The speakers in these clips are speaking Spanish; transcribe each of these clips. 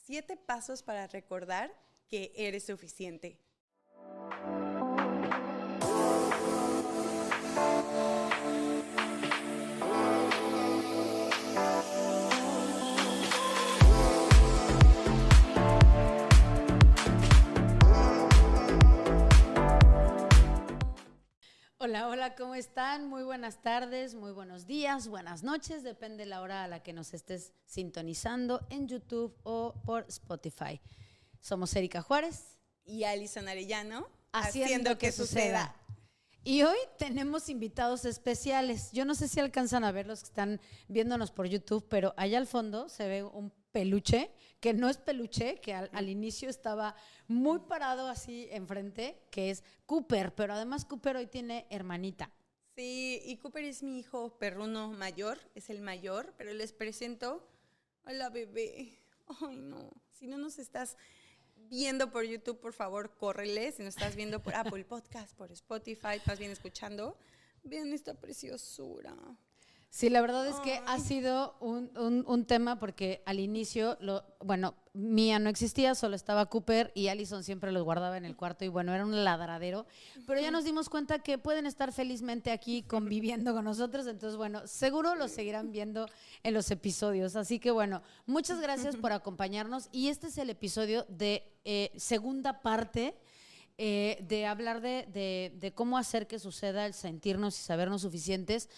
7 pasos para recordar que eres suficiente. Hola, hola, ¿cómo están? Muy buenas tardes, muy buenos días, buenas noches, depende de la hora a la que nos estés sintonizando en YouTube o por Spotify. Somos Erika Juárez y Alison Arellano, haciendo que suceda. Y hoy tenemos invitados especiales. Yo no sé si alcanzan a ver los que están viéndonos por YouTube, pero allá al fondo se ve un peluche, que no es peluche, que al inicio estaba muy parado así enfrente, que es Cooper, pero además Cooper hoy tiene hermanita. Sí, y Cooper es mi hijo perruno mayor, es el mayor, pero les presento a la bebé. Ay, no, si no nos estás viendo por YouTube, por favor, córrele. Si nos estás viendo por Apple Podcast, por Spotify, más bien escuchando, vean esta preciosura. Sí, la verdad es que ha sido un tema porque al inicio, Mía no existía, solo estaba Cooper y Alison siempre los guardaba en el cuarto y bueno, era un ladradero, pero ya nos dimos cuenta que pueden estar felizmente aquí conviviendo con nosotros, entonces bueno, seguro los seguirán viendo en los episodios, así que bueno, muchas gracias por acompañarnos y este es el episodio de segunda parte de hablar de cómo hacer que suceda el sentirnos y sabernos suficientes,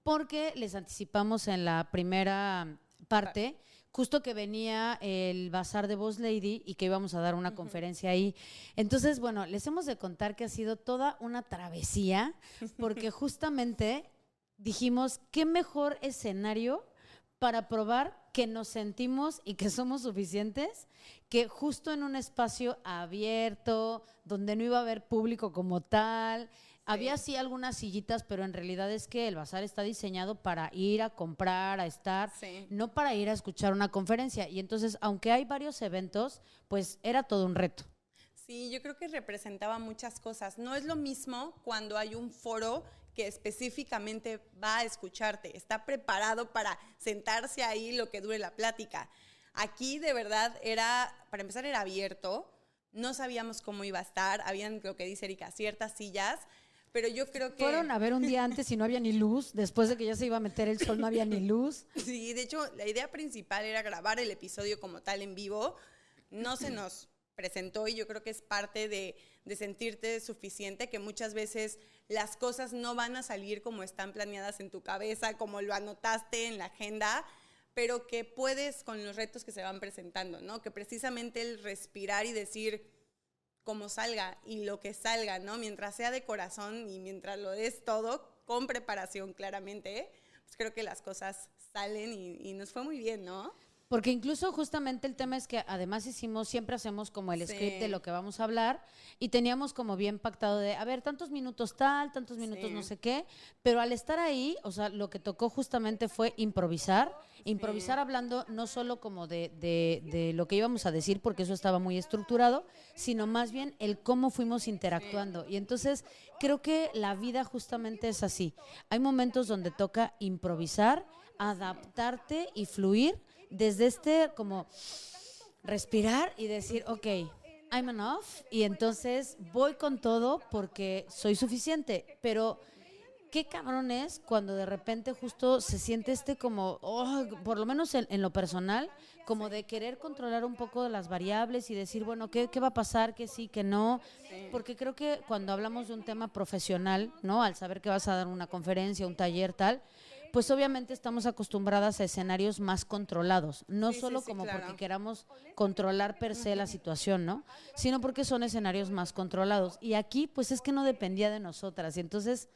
porque les anticipamos en la primera parte justo que venía el Bazar de Boss Lady y que íbamos a dar una conferencia ahí. Entonces, bueno, les hemos de contar que ha sido toda una travesía, porque justamente dijimos, ¿qué mejor escenario para probar que nos sentimos y que somos suficientes que justo en un espacio abierto, donde no iba a haber público como tal? Había sí algunas sillitas, pero en realidad es que el bazar está diseñado para ir a comprar, a estar, no para ir a escuchar una conferencia. Y entonces, aunque hay varios eventos, pues era todo un reto. Sí, yo creo que representaba muchas cosas. No es lo mismo cuando hay un foro que específicamente va a escucharte, está preparado para sentarse ahí lo que dure la plática. Aquí de verdad para empezar era abierto, no sabíamos cómo iba a estar, habían, lo que dice Erika, ciertas sillas, pero yo creo que... Fueron a ver un día antes y no había ni luz, después de que ya se iba a meter el sol no había ni luz. Sí, de hecho la idea principal era grabar el episodio como tal en vivo, no se nos presentó y yo creo que es parte de sentirte suficiente, que muchas veces las cosas no van a salir como están planeadas en tu cabeza, como lo anotaste en la agenda, pero que puedes con los retos que se van presentando, ¿no? Que precisamente el respirar y decir cómo salga y lo que salga, ¿no? Mientras sea de corazón y mientras lo des todo, con preparación claramente, pues creo que las cosas salen y nos fue muy bien, ¿no? Porque incluso justamente el tema es que además siempre hacemos como el script de lo que vamos a hablar y teníamos como bien pactado de, a ver, tantos minutos tal, tantos minutos no sé qué, pero al estar ahí, o sea, lo que tocó justamente fue improvisar hablando no solo como de lo que íbamos a decir, porque eso estaba muy estructurado, sino más bien el cómo fuimos interactuando. Y entonces creo que la vida justamente es así. Hay momentos donde toca improvisar, adaptarte y fluir desde como respirar y decir, ok, I'm enough, y entonces voy con todo porque soy suficiente, pero qué cabrón es cuando de repente justo se siente como, por lo menos en lo personal, como de querer controlar un poco de las variables y decir, bueno, ¿qué va a pasar? ¿Qué sí, qué no? Porque creo que cuando hablamos de un tema profesional, ¿no? Al saber que vas a dar una conferencia, un taller, tal, pues obviamente estamos acostumbradas a escenarios más controlados, no solo como claro, porque queramos controlar per se la situación, ¿no? Sino porque son escenarios más controlados. Y aquí, pues es que no dependía de nosotras, y entonces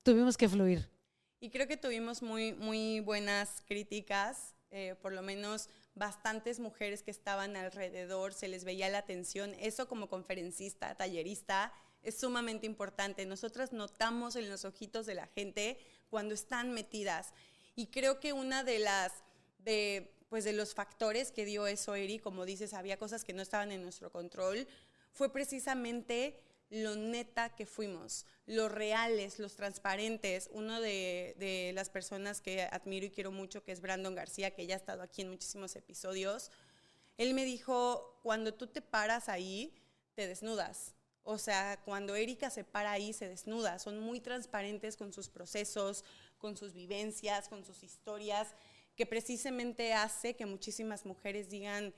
tuvimos que fluir. Y creo que tuvimos muy, muy buenas críticas, por lo menos bastantes mujeres que estaban alrededor, se les veía la atención. Eso como conferencista, tallerista, es sumamente importante. Nosotras notamos en los ojitos de la gente cuando están metidas. Y creo que una de los factores que dio eso, Eri, como dices, había cosas que no estaban en nuestro control, fue precisamente lo neta que fuimos, los reales, los transparentes. Uno de las personas que admiro y quiero mucho, que es Brandon García, que ya ha estado aquí en muchísimos episodios, él me dijo, cuando tú te paras ahí, te desnudas. O sea, cuando Erika se para ahí, se desnuda. Son muy transparentes con sus procesos, con sus vivencias, con sus historias, que precisamente hace que muchísimas mujeres digan,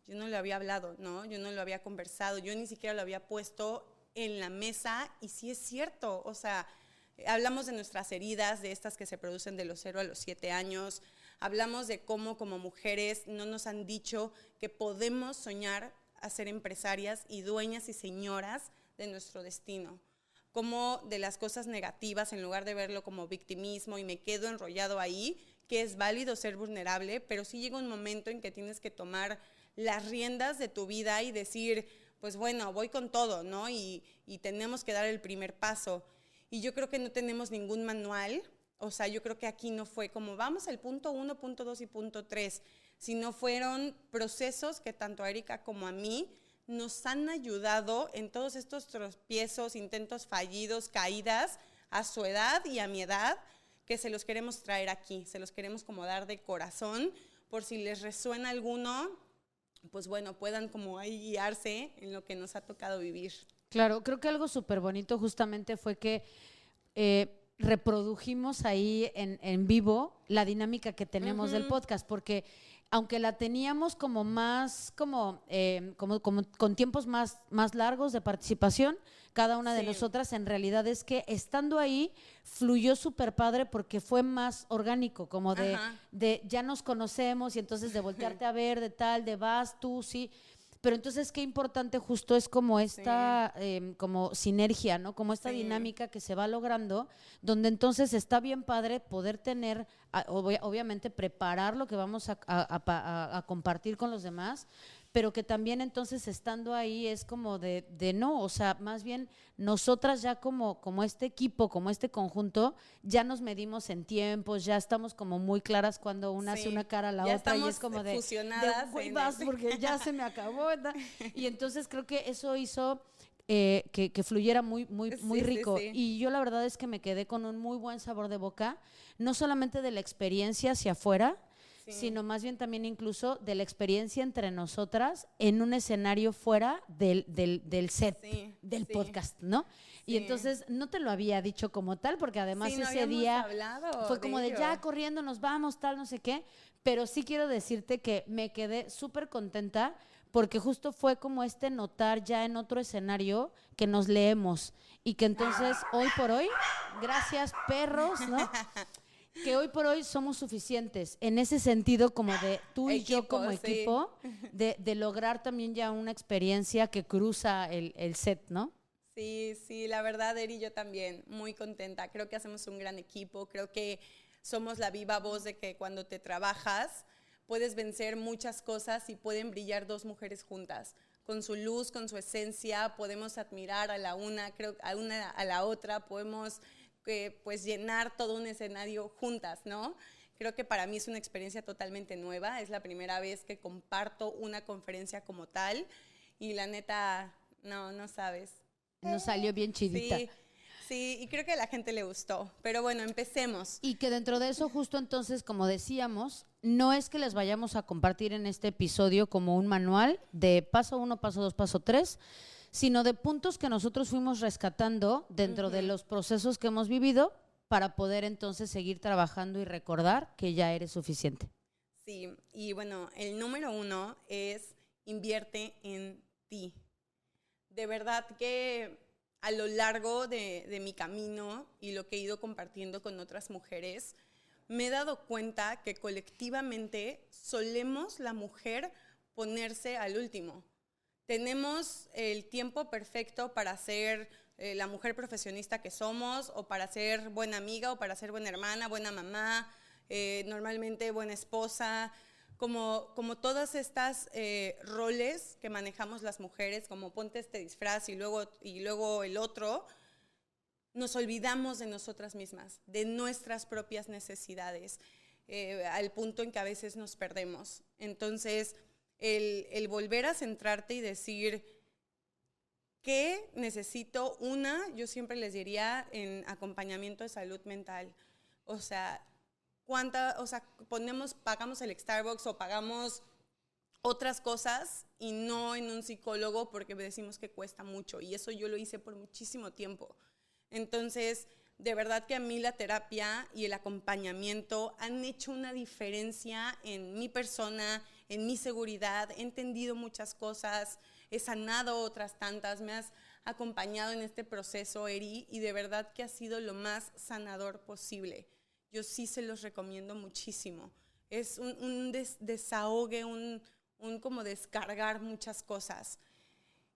yo no lo había hablado, ¿no? Yo no lo había conversado, yo ni siquiera lo había puesto en la mesa, y sí es cierto. O sea, hablamos de nuestras heridas, de estas que se producen de los 0 a los 7 años, hablamos de cómo como mujeres no nos han dicho que podemos soñar a ser empresarias y dueñas y señoras de nuestro destino. Como de las cosas negativas, en lugar de verlo como victimismo y me quedo enrollado ahí, que es válido ser vulnerable, pero sí llega un momento en que tienes que tomar las riendas de tu vida y decir, pues bueno, voy con todo, ¿no? Y tenemos que dar el primer paso. Y yo creo que no tenemos ningún manual. O sea, yo creo que aquí no fue como vamos al punto 1, punto 2 y punto 3, sino fueron procesos que tanto a Erika como a mí nos han ayudado en todos estos tropiezos, intentos fallidos, caídas, a su edad y a mi edad, que se los queremos traer aquí, se los queremos como dar de corazón, por si les resuena alguno, pues bueno, puedan como ahí guiarse en lo que nos ha tocado vivir. Claro, creo que algo súper bonito justamente fue que reprodujimos ahí en vivo la dinámica que tenemos del podcast, porque aunque la teníamos como más, como con tiempos más largos de participación, cada una de nosotras, en realidad es que estando ahí fluyó súper padre porque fue más orgánico, como de ya nos conocemos, y entonces de voltearte a ver, de tal, de vas, tú, sí. Pero entonces qué importante justo es como esta como sinergia, ¿no? Como esta dinámica que se va logrando, donde entonces está bien padre poder tener, obviamente preparar lo que vamos a compartir con los demás, pero que también entonces estando ahí es como de no, o sea, más bien nosotras ya como este equipo, como este conjunto, ya nos medimos en tiempos, ya estamos como muy claras cuando una hace una cara a la ya otra y es como fusionadas güey, vas porque ya se me acabó, ¿verdad? Y entonces creo que eso hizo que fluyera muy rico. Y yo la verdad es que me quedé con un muy buen sabor de boca, no solamente de la experiencia hacia afuera, sino más bien también incluso de la experiencia entre nosotras en un escenario fuera del set, del podcast, ¿no? Y entonces no te lo había dicho como tal, porque además no ese día fue de como de ya corriendo, nos vamos, tal, no sé qué, pero sí quiero decirte que me quedé súper contenta porque justo fue como notar ya en otro escenario que nos leemos y que entonces hoy por hoy, gracias perros, ¿no? Que hoy por hoy somos suficientes en ese sentido como de tú y yo como equipo, de lograr también ya una experiencia que cruza el set, ¿no? Sí, la verdad, Eri, yo también, muy contenta. Creo que hacemos un gran equipo, creo que somos la viva voz de que cuando te trabajas puedes vencer muchas cosas y pueden brillar dos mujeres juntas. Con su luz, con su esencia, podemos admirar a la una, creo, a la otra, podemos pues llenar todo un escenario juntas, ¿no? Creo que para mí es una experiencia totalmente nueva, es la primera vez que comparto una conferencia como tal y la neta, no sabes. Nos salió bien chidita. Sí, y creo que a la gente le gustó, pero bueno, empecemos. Y que dentro de eso justo entonces, como decíamos, no es que les vayamos a compartir en este episodio como un manual de paso 1, paso 2, paso 3, sino de puntos que nosotros fuimos rescatando dentro de los procesos que hemos vivido para poder entonces seguir trabajando y recordar que ya eres suficiente. Sí, y bueno, el número 1 es invierte en ti. De verdad que a lo largo de mi camino y lo que he ido compartiendo con otras mujeres, me he dado cuenta que colectivamente solemos la mujer ponerse al último. Tenemos el tiempo perfecto para ser la mujer profesionista que somos, o para ser buena amiga, o para ser buena hermana, buena mamá, normalmente buena esposa, como todas estas roles que manejamos las mujeres, como ponte este disfraz y luego el otro, nos olvidamos de nosotras mismas, de nuestras propias necesidades, al punto en que a veces nos perdemos. Entonces, el volver a centrarte y decir, ¿qué necesito? Yo siempre les diría en acompañamiento de salud mental, o sea, pagamos el Starbucks o pagamos otras cosas y no en un psicólogo porque decimos que cuesta mucho. Y eso yo lo hice por muchísimo tiempo. Entonces, de verdad que a mí la terapia y el acompañamiento han hecho una diferencia en mi persona, en mi seguridad. He entendido muchas cosas, he sanado otras tantas, me has acompañado en este proceso, Eri, y de verdad que ha sido lo más sanador posible. Yo sí se los recomiendo muchísimo. Es un desahogue, un como descargar muchas cosas.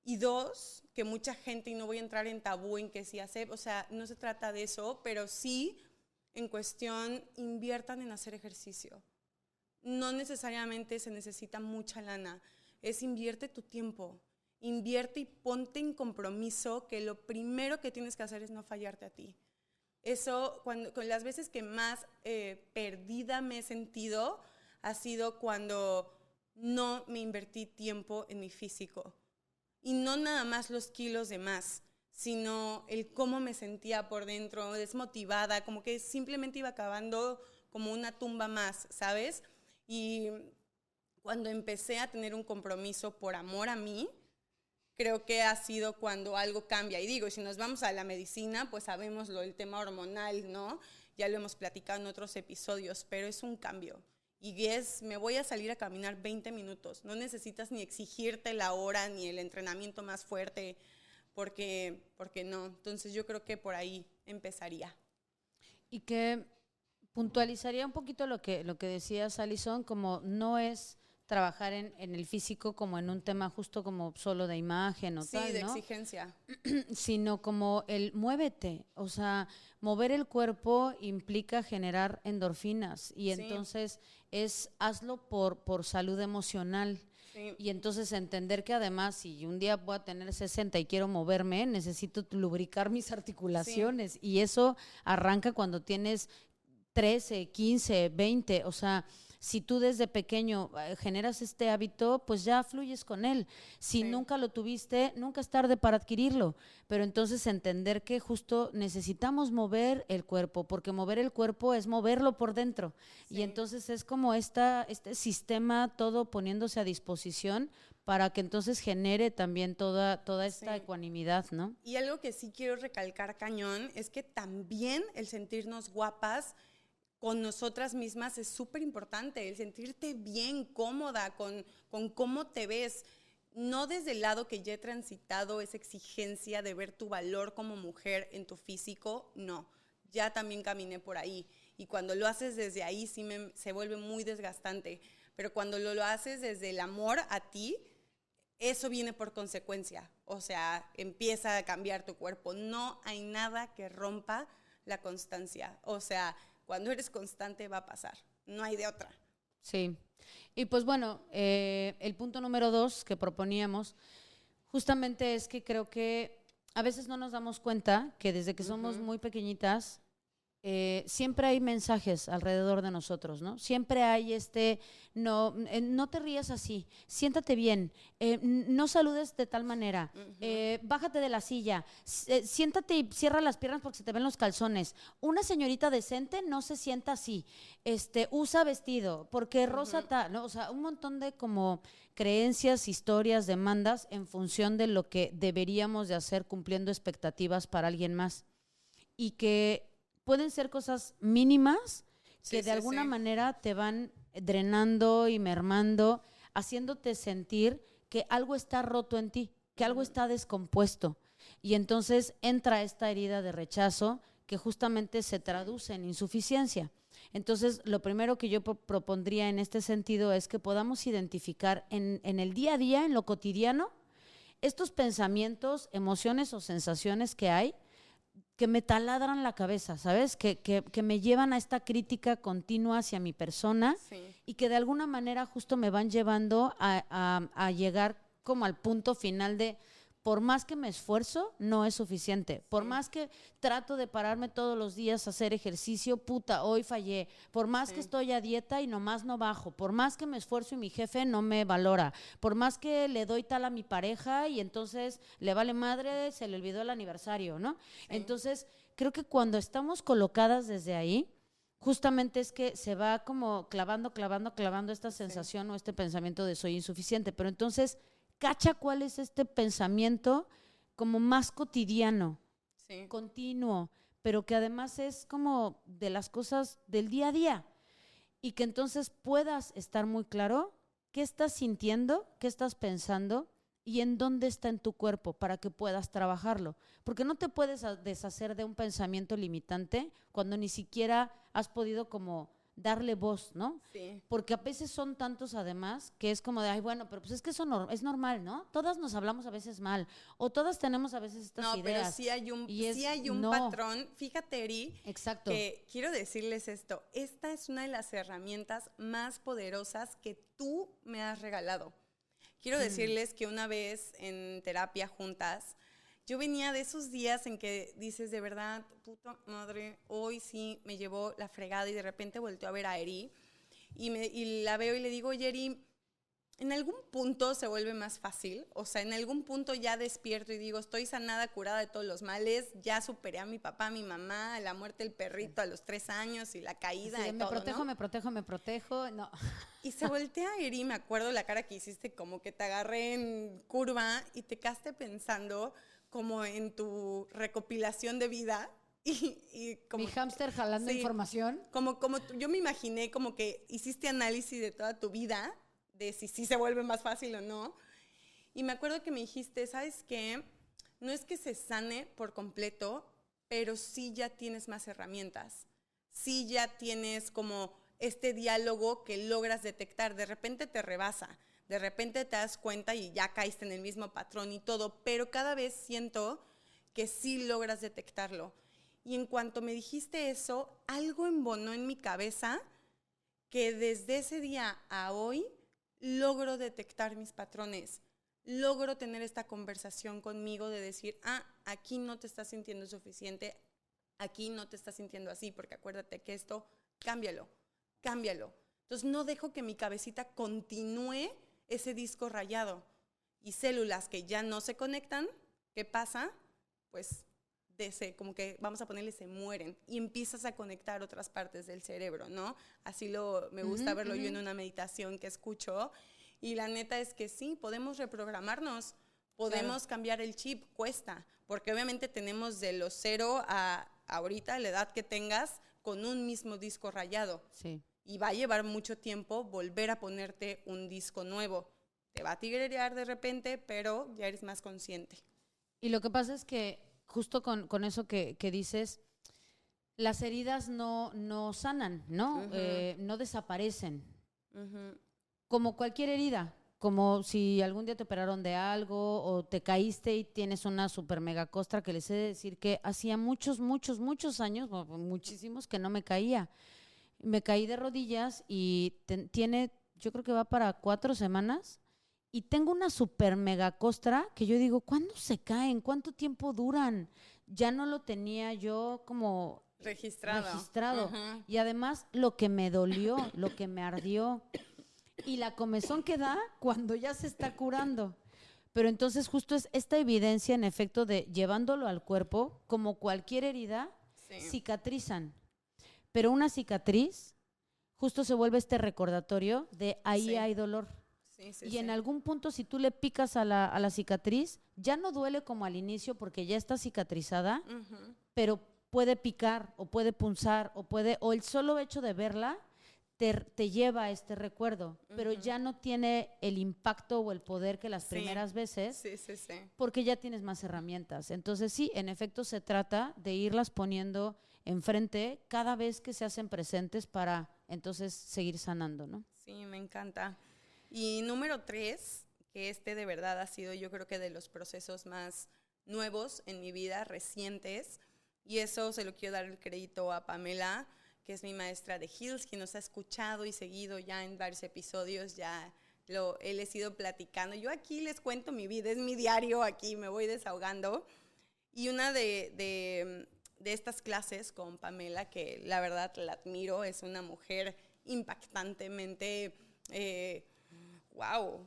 Y dos, que mucha gente, y no voy a entrar en tabú en que sí hace, o sea, no se trata de eso, pero sí en cuestión, inviertan en hacer ejercicio. No necesariamente se necesita mucha lana, es invierte tu tiempo, invierte y ponte en compromiso que lo primero que tienes que hacer es no fallarte a ti. Eso, con las veces que más perdida me he sentido, ha sido cuando no me invertí tiempo en mi físico. Y no nada más los kilos de más, sino el cómo me sentía por dentro, desmotivada, como que simplemente iba acabando como una tumba más, ¿sabes? Y cuando empecé a tener un compromiso por amor a mí, creo que ha sido cuando algo cambia. Y digo, si nos vamos a la medicina, pues sabemos el tema hormonal, ¿no? Ya lo hemos platicado en otros episodios, pero es un cambio. Y me voy a salir a caminar 20 minutos. No necesitas ni exigirte la hora ni el entrenamiento más fuerte, porque no. Entonces yo creo que por ahí empezaría. Y que puntualizaría un poquito lo que decías, Alison, como no es trabajar en el físico como en un tema justo como solo de imagen o tal, ¿no? Sí, de exigencia. Sino como el muévete, o sea, mover el cuerpo implica generar endorfinas y entonces hazlo por salud emocional. Sí. Y entonces entender que además si un día voy a tener 60 y quiero moverme, necesito lubricar mis articulaciones y eso arranca cuando tienes 13, 15, 20, o sea, si tú desde pequeño generas este hábito, pues ya fluyes con él. Si nunca lo tuviste, nunca es tarde para adquirirlo. Pero entonces entender que justo necesitamos mover el cuerpo, porque mover el cuerpo es moverlo por dentro. Sí. Y entonces es como este sistema todo poniéndose a disposición para que entonces genere también toda esta ecuanimidad, ¿no? Y algo que sí quiero recalcar cañón es que también el sentirnos guapas con nosotras mismas es súper importante, el sentirte bien, cómoda con cómo te ves, no desde el lado que ya he transitado esa exigencia de ver tu valor como mujer en tu físico, no, ya también caminé por ahí y cuando lo haces desde ahí sí se vuelve muy desgastante, pero cuando lo haces desde el amor a ti, eso viene por consecuencia, o sea, empieza a cambiar tu cuerpo, no hay nada que rompa la constancia, o sea, cuando eres constante va a pasar, no hay de otra. Sí, y pues bueno, el punto número 2 que proponíamos justamente es que creo que a veces no nos damos cuenta que desde que somos muy pequeñitas, siempre hay mensajes alrededor de nosotros, ¿no? Siempre hay no te rías así, siéntate bien, no saludes de tal manera, bájate de la silla, siéntate y cierra las piernas porque se te ven los calzones. Una señorita decente no se sienta así, usa vestido, porque rosa tal, ¿no? O sea, un montón de como creencias, historias, demandas en función de lo que deberíamos de hacer cumpliendo expectativas para alguien más. Y que pueden ser cosas mínimas que de alguna manera te van drenando y mermando, haciéndote sentir que algo está roto en ti, que algo está descompuesto. Y entonces entra esta herida de rechazo que justamente se traduce en insuficiencia. Entonces, lo primero que yo propondría en este sentido es que podamos identificar en el día a día, en lo cotidiano, estos pensamientos, emociones o sensaciones que hay que me taladran la cabeza, ¿sabes? Que me llevan a esta crítica continua hacia mi persona y que de alguna manera justo me van llevando a llegar como al punto final de por más que me esfuerzo, no es suficiente. Por más que trato de pararme todos los días a hacer ejercicio, puta, hoy fallé. Por más que estoy a dieta y nomás no bajo. Por más que me esfuerzo y mi jefe no me valora. Por más que le doy tal a mi pareja y entonces le vale madre, se le olvidó el aniversario, ¿no? Entonces, creo que cuando estamos colocadas desde ahí, justamente es que se va como clavando esta sensación o este pensamiento de soy insuficiente. Pero entonces, cacha cuál es este pensamiento como más cotidiano, continuo, pero que además es como de las cosas del día a día. Y que entonces puedas estar muy claro qué estás sintiendo, qué estás pensando y en dónde está en tu cuerpo para que puedas trabajarlo. Porque no te puedes deshacer de un pensamiento limitante cuando ni siquiera has podido como darle voz, ¿no? Sí. Porque a veces son tantos además que es como de, ay, bueno, pero pues es que eso es normal, ¿no? Todas nos hablamos a veces mal o todas tenemos a veces estas ideas. No, pero sí hay un patrón. Fíjate, Eri, exacto, que quiero decirles esto. Esta es una de las herramientas más poderosas que tú me has regalado. Quiero decirles que una vez en terapia juntas, yo venía de esos días en que dices, de verdad, puta madre, hoy sí me llevó la fregada, y de repente volteo a ver a Eri y la veo y le digo, oye, Eri, en algún punto se vuelve más fácil, o sea, en algún punto ya despierto y digo, estoy sanada, curada de todos los males, ya superé a mi papá, a mi mamá, la muerte del perrito a los 3 años y la caída y todo, ¿no? me protejo, no. Y se voltea a Eri, me acuerdo la cara que hiciste, como que te agarré en curva y te quedaste pensando como en tu recopilación de vida. Y como, mi hámster jalando información. Yo me imaginé como que hiciste análisis de toda tu vida, de si se vuelve más fácil o no. Y me acuerdo que me dijiste, ¿sabes qué? No es que se sane por completo, pero sí ya tienes más herramientas. Sí ya tienes como este diálogo que logras detectar. De repente te rebasa, de repente te das cuenta y ya caíste en el mismo patrón y todo, pero cada vez siento que sí logras detectarlo. Y en cuanto me dijiste eso, algo embonó en mi cabeza que desde ese día a hoy logro detectar mis patrones, logro tener esta conversación conmigo de decir, aquí no te estás sintiendo suficiente, aquí no te estás sintiendo así, porque acuérdate que esto, cámbialo. Entonces no dejo que mi cabecita continúe ese disco rayado. Y células que ya no se conectan, ¿qué pasa? Pues como que vamos a ponerle, se mueren y empiezas a conectar otras partes del cerebro, ¿no? Así me gusta verlo yo en una meditación que escucho, y la neta es que sí, podemos reprogramarnos, podemos cambiar el chip, cuesta, porque obviamente tenemos de los 0 a ahorita, la edad que tengas, con un mismo disco rayado. Sí. Y va a llevar mucho tiempo volver a ponerte un disco nuevo. Te va a tigrerear de repente, pero ya eres más consciente. Y lo que pasa es que justo con eso que dices, las heridas no sanan, ¿no? No desaparecen. Como cualquier herida, como si algún día te operaron de algo o te caíste y tienes una super mega costra, que les he de decir que hacía muchos años, muchísimos, que no me caía. Me caí de rodillas y yo creo que va para 4 semanas. Y tengo una super mega costra que yo digo, ¿cuándo se caen? ¿Cuánto tiempo duran? Ya no lo tenía yo como registrado. Y además lo que me dolió, lo que me ardió y la comezón que da cuando ya se está curando. Pero entonces justo es esta evidencia en efecto de llevándolo al cuerpo, como cualquier herida, cicatrizan. Pero una cicatriz justo se vuelve este recordatorio de ahí hay dolor. Y en algún punto, si tú le picas a la cicatriz, ya no duele como al inicio porque ya está cicatrizada, pero puede picar o puede punzar o el solo hecho de verla te lleva a este recuerdo, pero ya no tiene el impacto o el poder que las primeras veces, porque ya tienes más herramientas. Entonces sí, en efecto se trata de irlas poniendo enfrente cada vez que se hacen presentes para entonces seguir sanando, ¿no? Sí, me encanta. Y número 3, que de verdad ha sido, yo creo que de los procesos más nuevos en mi vida, recientes, y eso se lo quiero dar el crédito a Pamela, que es mi maestra de Heels, que nos ha escuchado y seguido ya en varios episodios, él he ido platicando. Yo aquí les cuento mi vida, es mi diario, aquí me voy desahogando. Y una de estas clases con Pamela, que la verdad la admiro, es una mujer impactantemente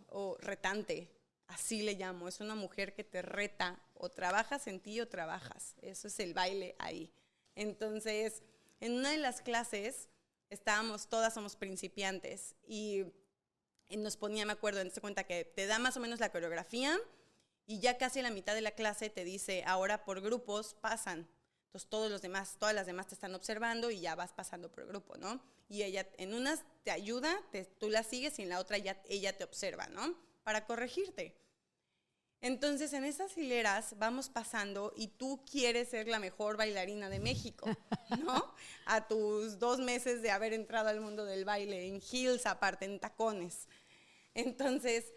o retante, así le llamo. Es una mujer que te reta, o trabajas en ti o trabajas. Eso es el baile ahí. Entonces, en una de las clases todas somos principiantes y nos ponía, me acuerdo, en esta cuenta que te da más o menos la coreografía y ya casi a la mitad de la clase te dice, ahora por grupos pasan. Entonces todas las demás te están observando y ya vas pasando por grupo, ¿no? Y ella en unas te ayuda, tú la sigues y en la otra ella te observa, ¿no? Para corregirte. Entonces, en esas hileras vamos pasando y tú quieres ser la mejor bailarina de México, ¿no? A tus 2 meses de haber entrado al mundo del baile, en heels aparte, en tacones. Entonces,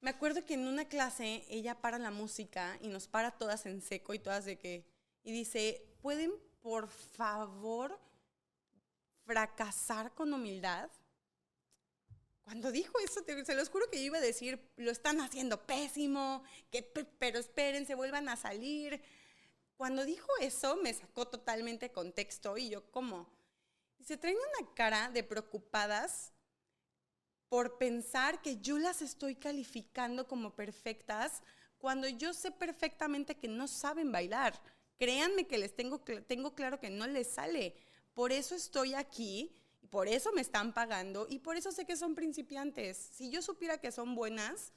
me acuerdo que en una clase ella para la música y nos para todas en seco y todas de que... Y dice, ¿pueden por favor fracasar con humildad? Cuando dijo eso, se los juro que yo iba a decir, lo están haciendo pésimo, pero espérense, vuelvan a salir. Cuando dijo eso, me sacó totalmente contexto y yo, ¿cómo? Se traen una cara de preocupadas por pensar que yo las estoy calificando como perfectas cuando yo sé perfectamente que no saben bailar. Créanme que tengo claro que no les sale. Por eso estoy aquí. Por eso me están pagando y por eso sé que son principiantes. Si yo supiera que son buenas,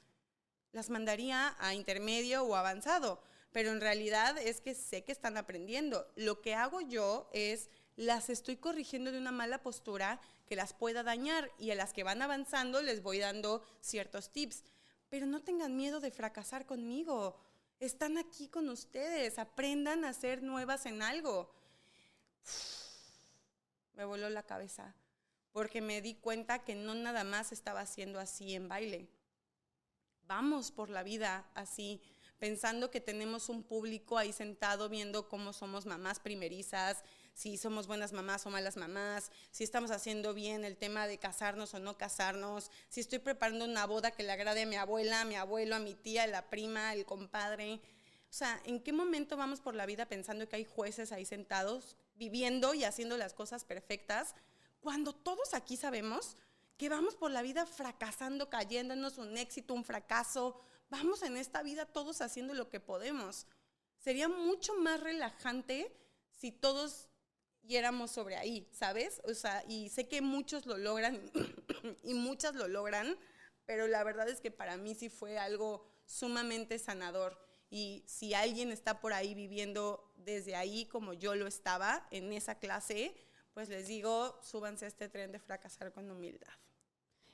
las mandaría a intermedio o avanzado, pero en realidad es que sé que están aprendiendo. Lo que hago yo es, las estoy corrigiendo de una mala postura que las pueda dañar y a las que van avanzando les voy dando ciertos tips. Pero no tengan miedo de fracasar conmigo. Están aquí con ustedes, aprendan a ser nuevas en algo. Me voló la cabeza, porque me di cuenta que no nada más estaba haciendo así en baile. Vamos por la vida así, pensando que tenemos un público ahí sentado viendo cómo somos mamás primerizas, si somos buenas mamás o malas mamás, si estamos haciendo bien el tema de casarnos o no casarnos, si estoy preparando una boda que le agrade a mi abuela, a mi abuelo, a mi tía, a la prima, al compadre. O sea, ¿en qué momento vamos por la vida pensando que hay jueces ahí sentados, viviendo y haciendo las cosas perfectas, cuando todos aquí sabemos que vamos por la vida fracasando, cayéndonos, un éxito, un fracaso? Vamos en esta vida todos haciendo lo que podemos. Sería mucho más relajante si todos yéramos sobre ahí, ¿sabes? O sea, y sé que muchos lo logran y muchas lo logran, pero la verdad es que para mí sí fue algo sumamente sanador. Y si alguien está por ahí viviendo desde ahí como yo lo estaba en esa clase, pues les digo, súbanse a este tren de fracasar con humildad.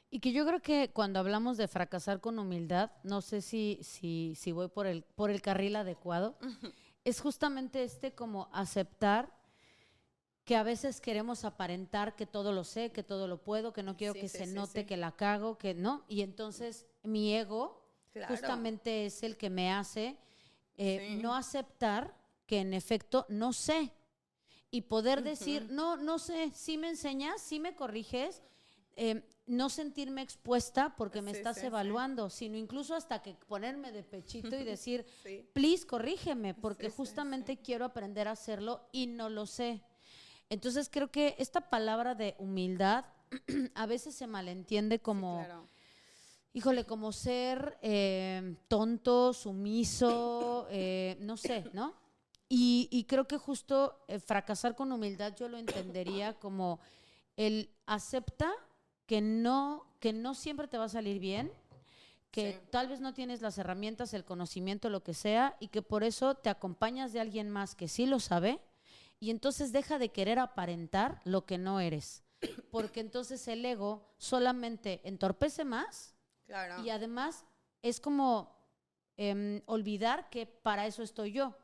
Y que yo creo que cuando hablamos de fracasar con humildad, no sé si voy por el carril adecuado, es justamente como aceptar que a veces queremos aparentar que todo lo sé, que todo lo puedo, que no quiero que se note que la cago, que no. Y entonces mi ego justamente es el que me hace no aceptar que en efecto no sé. Y poder decir, no sé, sí me enseñas, sí me corriges, no sentirme expuesta porque me estás evaluando, sino incluso hasta que ponerme de pechito y decir, please, corrígeme, porque justamente quiero aprender a hacerlo y no lo sé. Entonces creo que esta palabra de humildad a veces se malentiende como, híjole, como ser tonto, sumiso, no sé, ¿no? Y creo que justo fracasar con humildad yo lo entendería como el acepta que no siempre te va a salir bien, que tal vez no tienes las herramientas, el conocimiento, lo que sea, y que por eso te acompañas de alguien más que sí lo sabe, y entonces deja de querer aparentar lo que no eres, porque entonces el ego solamente entorpece más y además es como olvidar que para eso estoy yo.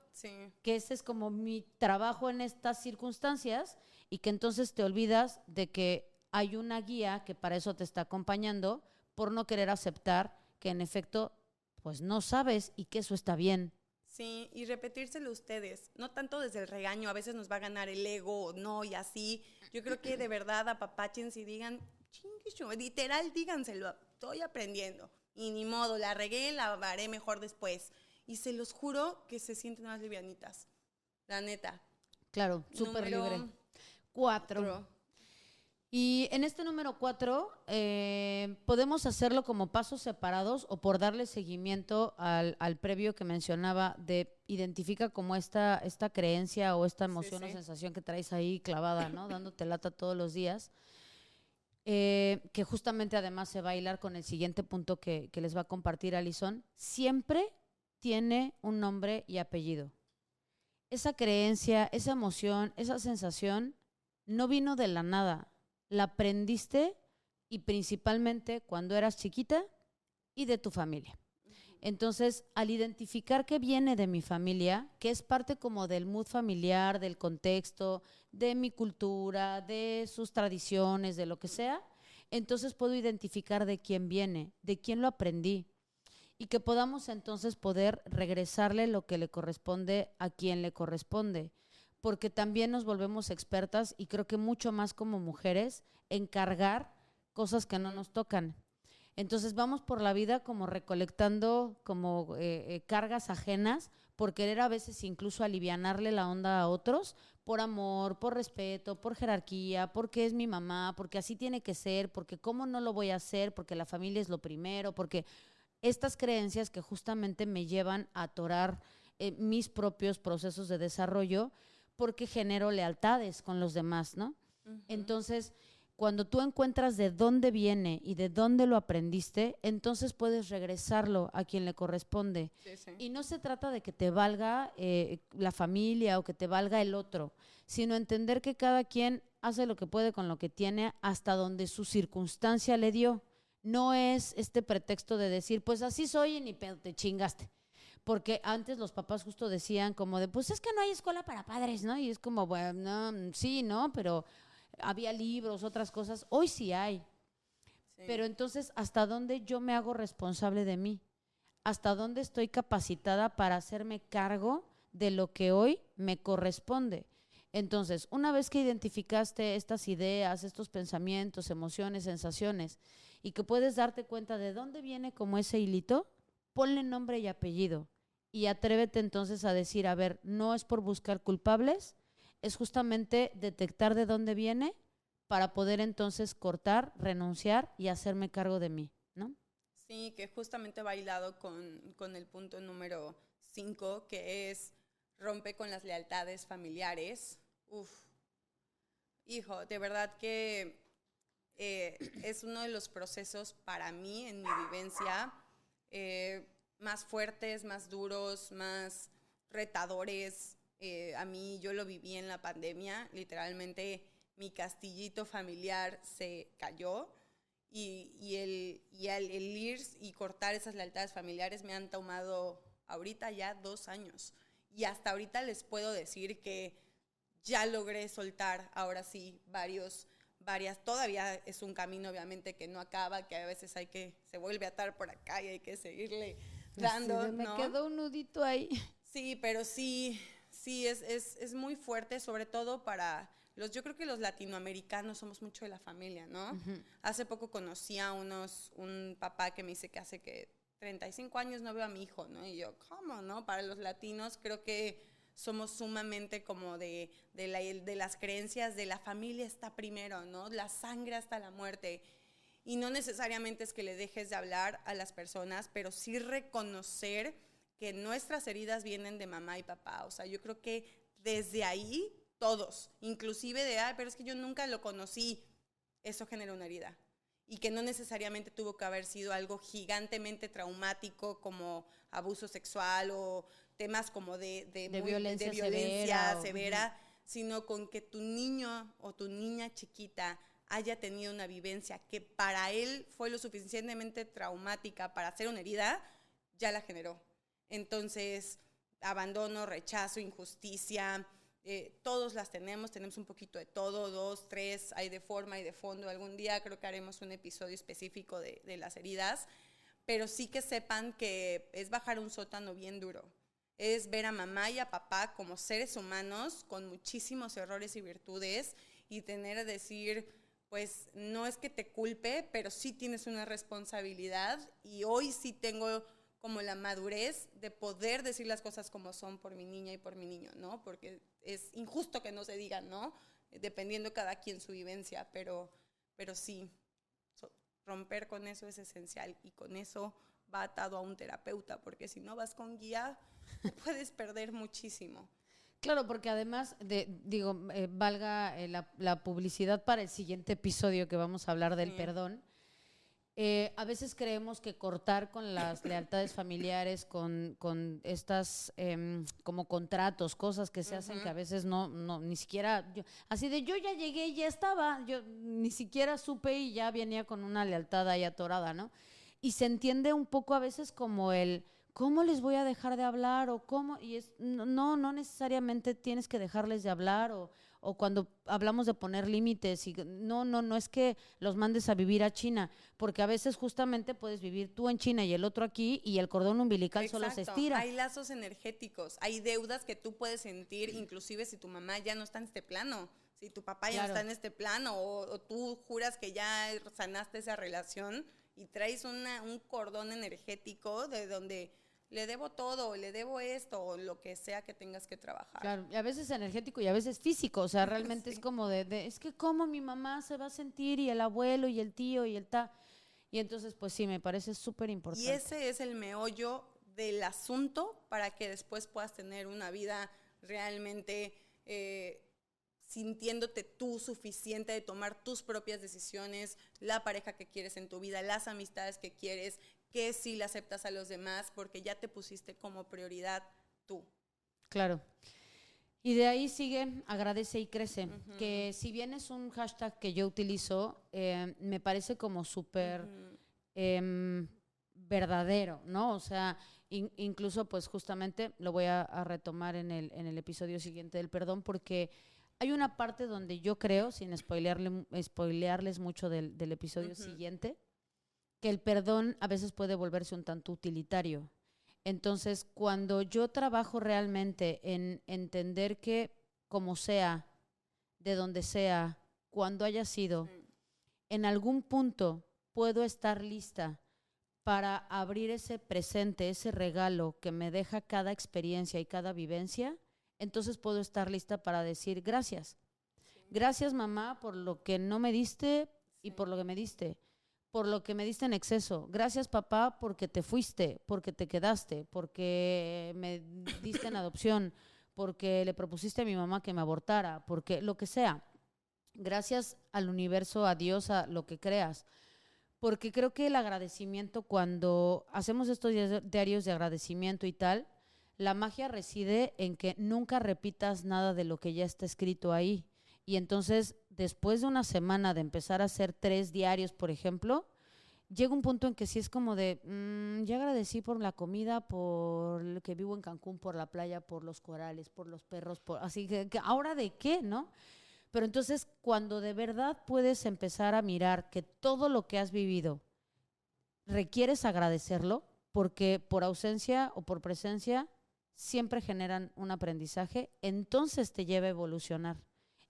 Que ese es como mi trabajo en estas circunstancias y que entonces te olvidas de que hay una guía que para eso te está acompañando por no querer aceptar que en efecto pues no sabes y que eso está bien. Sí, y repetírselo ustedes, no tanto desde el regaño, a veces nos va a ganar el ego o no y así. Yo creo que de verdad apapáchense y digan, literal díganselo, estoy aprendiendo y ni modo, la regué, la haré mejor después. Y se los juro que se sienten más livianitas, la neta. Claro, súper libre. 4. Y en este número 4, podemos hacerlo como pasos separados o por darle seguimiento al previo que mencionaba de identifica como esta creencia o esta emoción o sensación que traes ahí clavada, ¿no? Dándote lata todos los días. Que justamente además se va a hilar con el siguiente punto que les va a compartir Alison. Siempre tiene un nombre y apellido. Esa creencia, esa emoción, esa sensación no vino de la nada. La aprendiste y principalmente cuando eras chiquita y de tu familia. Entonces, al identificar que viene de mi familia, que es parte como del mood familiar, del contexto, de mi cultura, de sus tradiciones, de lo que sea, entonces puedo identificar de quién viene, de quién lo aprendí y que podamos entonces poder regresarle lo que le corresponde a quien le corresponde. Porque también nos volvemos expertas y creo que mucho más como mujeres en cargar cosas que no nos tocan. Entonces vamos por la vida como recolectando como cargas ajenas por querer a veces incluso alivianarle la onda a otros por amor, por respeto, por jerarquía, porque es mi mamá, porque así tiene que ser, porque cómo no lo voy a hacer, porque la familia es lo primero, porque estas creencias que justamente me llevan a atorar mis propios procesos de desarrollo porque genero lealtades con los demás, ¿no? Entonces, cuando tú encuentras de dónde viene y de dónde lo aprendiste, entonces puedes regresarlo a quien le corresponde. Sí. Y no se trata de que te valga la familia o que te valga el otro, sino entender que cada quien hace lo que puede con lo que tiene hasta donde su circunstancia le dio. No es este pretexto de decir, pues así soy y ni pedo, te chingaste. Porque antes los papás justo decían como de, pues es que no hay escuela para padres, ¿no? Y es como, bueno, sí, ¿no? Pero había libros, otras cosas. Hoy sí hay. Sí. Pero entonces, ¿hasta dónde yo me hago responsable de mí? ¿Hasta dónde estoy capacitada para hacerme cargo de lo que hoy me corresponde? Entonces, una vez que identificaste estas ideas, estos pensamientos, emociones, sensaciones, y que puedes darte cuenta de dónde viene como ese hilito, ponle nombre y apellido y atrévete entonces a decir, a ver, no es por buscar culpables, es justamente detectar de dónde viene para poder entonces cortar, renunciar y hacerme cargo de mí, ¿no? Sí, que justamente va hilado con el punto número 5, que es rompe con las lealtades familiares. Uf, hijo, de verdad que es uno de los procesos para mí en mi vivencia más fuertes, más duros, más retadores. A mí yo lo viví en la pandemia, literalmente mi castillito familiar se cayó y el ir y cortar esas lealtades familiares me han tomado ahorita ya 2 años y hasta ahorita les puedo decir que ya logré soltar ahora sí varias, todavía es un camino obviamente que no acaba, que a veces se vuelve a atar por acá y hay que seguirle dando, sí, me ¿no? quedó un nudito ahí. Sí, pero sí es muy fuerte, sobre todo para yo creo que los latinoamericanos somos mucho de la familia, ¿no? Uh-huh. Hace poco conocí a un papá que me dice que hace que 35 años no veo a mi hijo, ¿no? Y yo, ¿cómo, no? Para los latinos creo que somos sumamente como de las creencias de la familia está primero, ¿no? La sangre hasta la muerte. Y no necesariamente es que le dejes de hablar a las personas, pero sí reconocer que nuestras heridas vienen de mamá y papá. O sea, yo creo que desde ahí todos, inclusive pero es que yo nunca lo conocí, eso genera una herida. Y que no necesariamente tuvo que haber sido algo gigantemente traumático como abuso sexual o temas como de violencia severa, sino con que tu niño o tu niña chiquita haya tenido una vivencia que para él fue lo suficientemente traumática para hacer una herida, ya la generó. Entonces, abandono, rechazo, injusticia, todos las tenemos un poquito de todo, 2, 3, hay de forma y de fondo. Algún día creo que haremos un episodio específico de las heridas, pero sí que sepan que es bajar un sótano bien duro. Es ver a mamá y a papá como seres humanos con muchísimos errores y virtudes y tener a decir, pues no es que te culpe, pero sí tienes una responsabilidad y hoy sí tengo como la madurez de poder decir las cosas como son por mi niña y por mi niño, ¿no? Porque es injusto que no se digan, ¿no? Dependiendo cada quien su vivencia, pero pero sí, romper con eso es esencial y con eso va atado a un terapeuta, porque si no vas con guía, te puedes perder muchísimo. Claro, porque además, valga la publicidad para el siguiente episodio que vamos a hablar del perdón. A veces creemos que cortar con las lealtades familiares, con estas como contratos, cosas que se hacen que a veces no ni siquiera, así de yo ya llegué y ya estaba, yo ni siquiera supe y ya venía con una lealtad ahí atorada, ¿no? Y se entiende un poco a veces como el ¿cómo les voy a dejar de hablar? O cómo, y es, no necesariamente tienes que dejarles de hablar, o cuando hablamos de poner límites, y no es que los mandes a vivir a China, porque a veces justamente puedes vivir tú en China y el otro aquí, y el cordón umbilical Exacto. solo se estira. Hay lazos energéticos, hay deudas que tú puedes sentir, inclusive si tu mamá ya no está en este plano, si tu papá ya no está en este plano, o tú juras que ya sanaste esa relación y traes un cordón energético de donde le debo todo, le debo esto, o lo que sea que tengas que trabajar. Claro, y a veces energético y a veces físico, o sea, realmente es como es que cómo mi mamá se va a sentir, y el abuelo, y el tío, y el y entonces pues sí, me parece súper importante. Y ese es el meollo del asunto para que después puedas tener una vida realmente sintiéndote tú suficiente de tomar tus propias decisiones, la pareja que quieres en tu vida, las amistades que quieres, que sí le aceptas a los demás, porque ya te pusiste como prioridad tú. Claro. Y de ahí sigue agradece y crece, que si bien es un hashtag que yo utilizo, me parece como súper verdadero, ¿no? O sea, incluso pues justamente lo voy a retomar en el episodio siguiente del perdón, porque hay una parte donde yo creo, sin spoilearles mucho del episodio siguiente, que el perdón a veces puede volverse un tanto utilitario. Entonces, cuando yo trabajo realmente en entender que como sea, de donde sea, cuando haya sido, en algún punto puedo estar lista para abrir ese presente, ese regalo que me deja cada experiencia y cada vivencia, entonces puedo estar lista para decir gracias. Gracias, mamá, por lo que no me diste y por lo que me diste. Por lo que me diste en exceso. Gracias, papá, porque te fuiste, porque te quedaste, porque me diste en adopción, porque le propusiste a mi mamá que me abortara, porque lo que sea. Gracias al universo, a Dios, a lo que creas. Porque creo que el agradecimiento, cuando hacemos estos diarios de agradecimiento y tal, la magia reside en que nunca repitas nada de lo que ya está escrito ahí. Y entonces, después de una semana de empezar a hacer 3 diarios, por ejemplo, llega un punto en que sí es como de, ya agradecí por la comida, por que vivo en Cancún, por la playa, por los corales, por los perros, así que ¿ahora de qué, no? Pero entonces, cuando de verdad puedes empezar a mirar que todo lo que has vivido requieres agradecerlo, porque por ausencia o por presencia siempre generan un aprendizaje, entonces te lleva a evolucionar.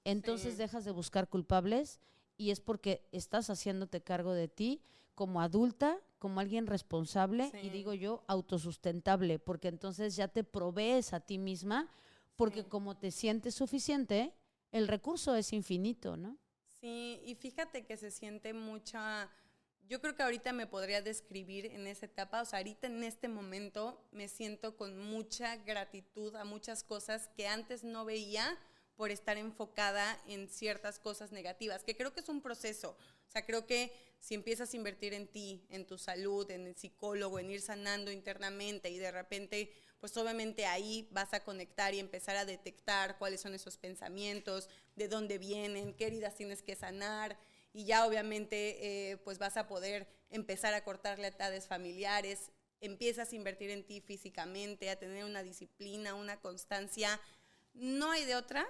Entonces dejas de buscar culpables y es porque estás haciéndote cargo de ti como adulta, como alguien responsable y digo yo autosustentable, porque entonces ya te provees a ti misma, porque como te sientes suficiente, el recurso es infinito, ¿no? Sí, y fíjate que se siente mucha... Yo creo que ahorita me podría describir en esa etapa, o sea, ahorita en este momento me siento con mucha gratitud a muchas cosas que antes no veía por estar enfocada en ciertas cosas negativas, que creo que es un proceso. O sea, creo que si empiezas a invertir en ti, en tu salud, en el psicólogo, en ir sanando internamente y de repente, pues obviamente ahí vas a conectar y empezar a detectar cuáles son esos pensamientos, de dónde vienen, qué heridas tienes que sanar y ya obviamente pues vas a poder empezar a cortar lealtades familiares, empiezas a invertir en ti físicamente, a tener una disciplina, una constancia. No hay de otra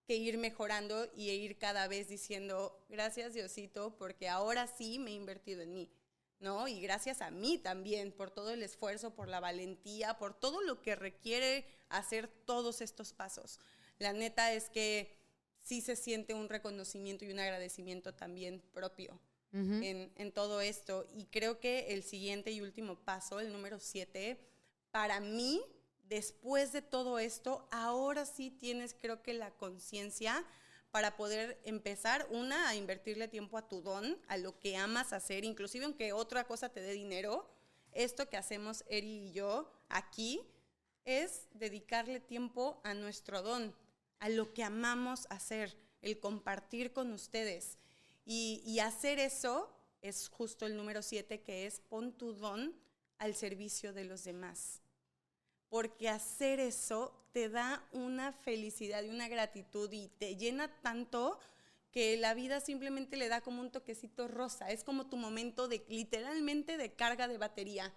que ir mejorando y ir cada vez diciendo gracias Diosito porque ahora sí me he invertido en mí, ¿no? Y gracias a mí también por todo el esfuerzo, por la valentía, por todo lo que requiere hacer todos estos pasos. La neta es que sí se siente un reconocimiento y un agradecimiento también propio en todo esto. Y creo que el siguiente y último paso, el número 7, para mí, después de todo esto, ahora sí tienes, creo que la conciencia para poder empezar, a invertirle tiempo a tu don, a lo que amas hacer, inclusive aunque otra cosa te dé dinero. Esto que hacemos Eri y yo aquí es dedicarle tiempo a nuestro don, a lo que amamos hacer, el compartir con ustedes. Y hacer eso es justo el número 7, que es pon tu don al servicio de los demás. Porque hacer eso te da una felicidad y una gratitud y te llena tanto que la vida simplemente le da como un toquecito rosa. Es como tu momento literalmente de carga de batería,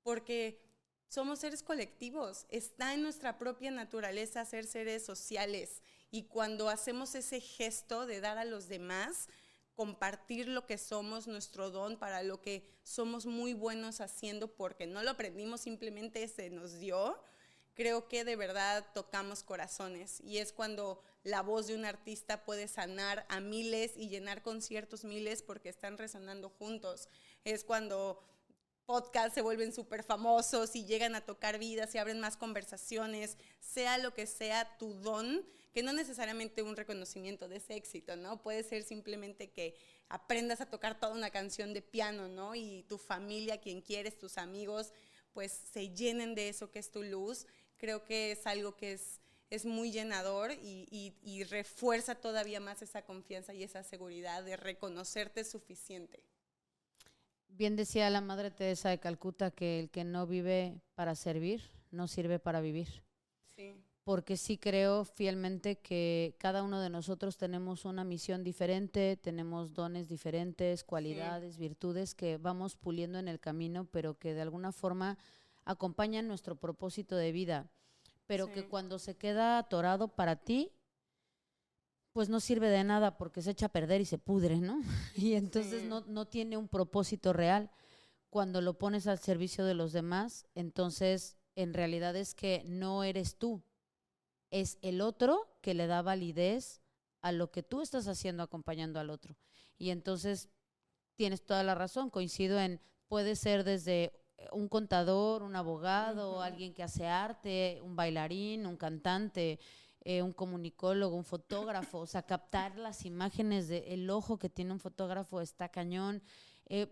porque somos seres colectivos. Está en nuestra propia naturaleza ser seres sociales, y cuando hacemos ese gesto de dar a los demás, compartir lo que somos, nuestro don, para lo que somos muy buenos haciendo, porque no lo aprendimos, simplemente se nos dio, creo que de verdad tocamos corazones. Y es cuando la voz de un artista puede sanar a miles y llenar conciertos miles porque están resonando juntos. Es cuando podcasts se vuelven súper famosos y llegan a tocar vidas y abren más conversaciones, sea lo que sea tu don, que no necesariamente un reconocimiento de ese éxito, ¿no? Puede ser simplemente que aprendas a tocar toda una canción de piano, ¿no? Y tu familia, quien quieres, tus amigos, pues se llenen de eso que es tu luz. Creo que es algo que es muy llenador y refuerza todavía más esa confianza y esa seguridad de reconocerte suficiente. Bien decía la Madre Teresa de Calcuta que el que no vive para servir, no sirve para vivir. Sí. Porque sí creo fielmente que cada uno de nosotros tenemos una misión diferente, tenemos dones diferentes, cualidades, virtudes que vamos puliendo en el camino, pero que de alguna forma acompañan nuestro propósito de vida, pero que cuando se queda atorado para ti, pues no sirve de nada porque se echa a perder y se pudre, ¿no? Y entonces no tiene un propósito real. Cuando lo pones al servicio de los demás, entonces en realidad es que no eres tú, es el otro que le da validez a lo que tú estás haciendo acompañando al otro. Y entonces tienes toda la razón, coincido en, puede ser desde un contador, un abogado, alguien que hace arte, un bailarín, un cantante, un comunicólogo, un fotógrafo, o sea, captar las imágenes del ojo que tiene un fotógrafo está cañón.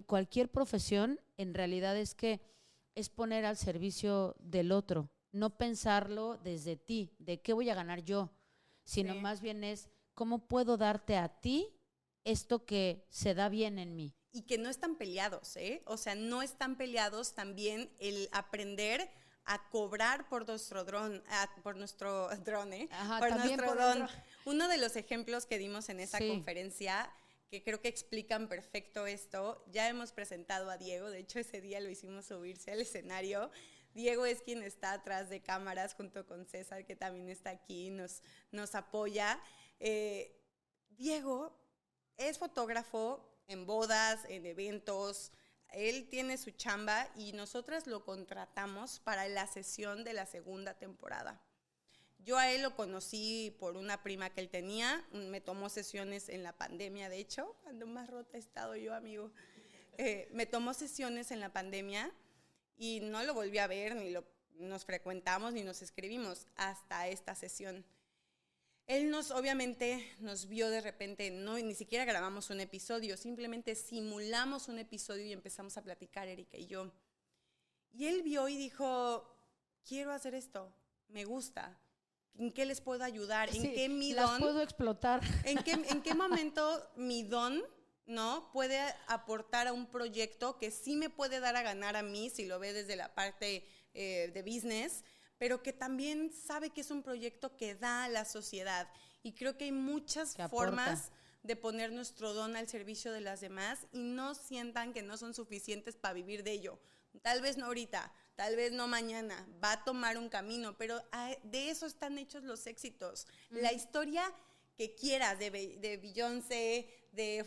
Cualquier profesión en realidad es que es poner al servicio del otro, no pensarlo desde ti, de qué voy a ganar yo, sino más bien es cómo puedo darte a ti esto que se da bien en mí. Y que no están peleados, ¿eh? O sea, no están peleados también el aprender a cobrar por nuestro dron, por nuestro drone, Ajá, por también nuestro por don. Uno de los ejemplos que dimos en esa Sí. conferencia, que creo que explican perfecto esto, ya hemos presentado a Diego, de hecho ese día lo hicimos subirse al escenario. Diego es quien está atrás de cámaras junto con César, que también está aquí, nos apoya. Diego es fotógrafo en bodas, en eventos. Él tiene su chamba y nosotras lo contratamos para la sesión de la segunda temporada. Yo a él lo conocí por una prima que él tenía, me tomó sesiones en la pandemia, de hecho, cuando más rota he estado yo, amigo. Me tomó sesiones en la pandemia y no lo volví a ver, nos frecuentamos, ni nos escribimos hasta esta sesión. Él obviamente nos vio de repente, ni siquiera grabamos un episodio, simplemente simulamos un episodio y empezamos a platicar, Erika y yo. Y él vio y dijo, quiero hacer esto, me gusta, ¿en qué les puedo ayudar? ¿En qué mi don? Las puedo explotar. ¿En qué momento mi don, ¿no?, puede aportar a un proyecto que sí me puede dar a ganar a mí, si lo ve desde la parte de business, pero que también sabe que es un proyecto que da a la sociedad? Y creo que hay muchas formas de poner nuestro don al servicio de las demás y no sientan que no son suficientes para vivir de ello. Tal vez no ahorita, tal vez no mañana, va a tomar un camino, pero de eso están hechos los éxitos. La historia que quieras de Beyoncé, de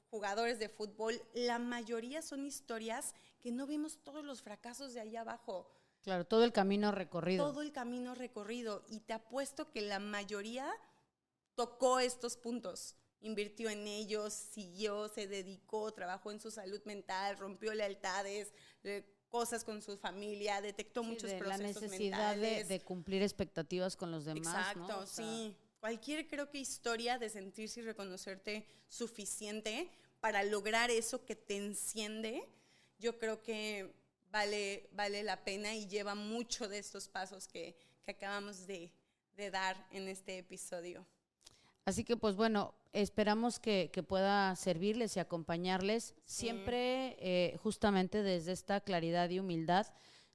jugadores de fútbol, la mayoría son historias que no vemos todos los fracasos de ahí abajo. Claro, todo el camino recorrido. Todo el camino recorrido. Y te apuesto que la mayoría tocó estos puntos. Invirtió en ellos, siguió, se dedicó, trabajó en su salud mental, rompió lealtades, cosas con su familia, detectó muchos procesos mentales. La necesidad de cumplir expectativas con los demás. Exacto, ¿no? O sea, sí. cualquier, creo que, historia de sentirse y reconocerte suficiente para lograr eso que te enciende, yo creo que vale la pena y lleva mucho de estos pasos que acabamos de dar en este episodio. Así que, pues bueno, esperamos que pueda servirles y acompañarles siempre justamente desde esta claridad y humildad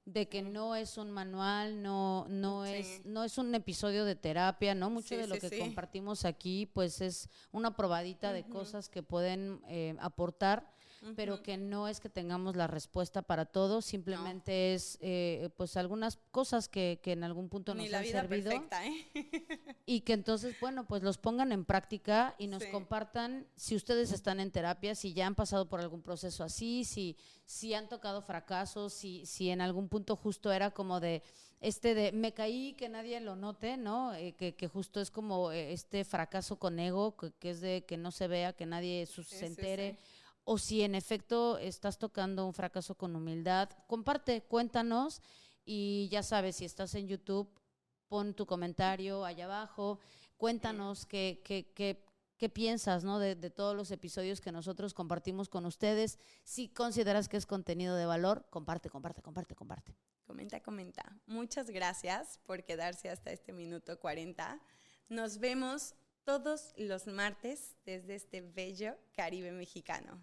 de que no es un manual, no es un episodio de terapia, ¿no? Mucho de lo que compartimos aquí, pues es una probadita de cosas que pueden aportar, pero que no es que tengamos la respuesta para todo, simplemente es pues algunas cosas que en algún punto nos han servido. Perfecta, ¿eh? Y que entonces, bueno, pues los pongan en práctica y nos compartan si ustedes están en terapia, si ya han pasado por algún proceso así, si han tocado fracasos, si en algún punto justo era como de me caí, que nadie lo note, ¿no? Que justo es como este fracaso con ego, que es de que no se vea, que nadie se entere. O si en efecto estás tocando un fracaso con humildad, comparte, cuéntanos. Y ya sabes, si estás en YouTube, pon tu comentario allá abajo, cuéntanos qué piensas, ¿no? de todos los episodios que nosotros compartimos con ustedes. Si consideras que es contenido de valor, comparte. Comenta. Muchas gracias por quedarse hasta este minuto 40. Nos vemos todos los martes desde este bello Caribe mexicano.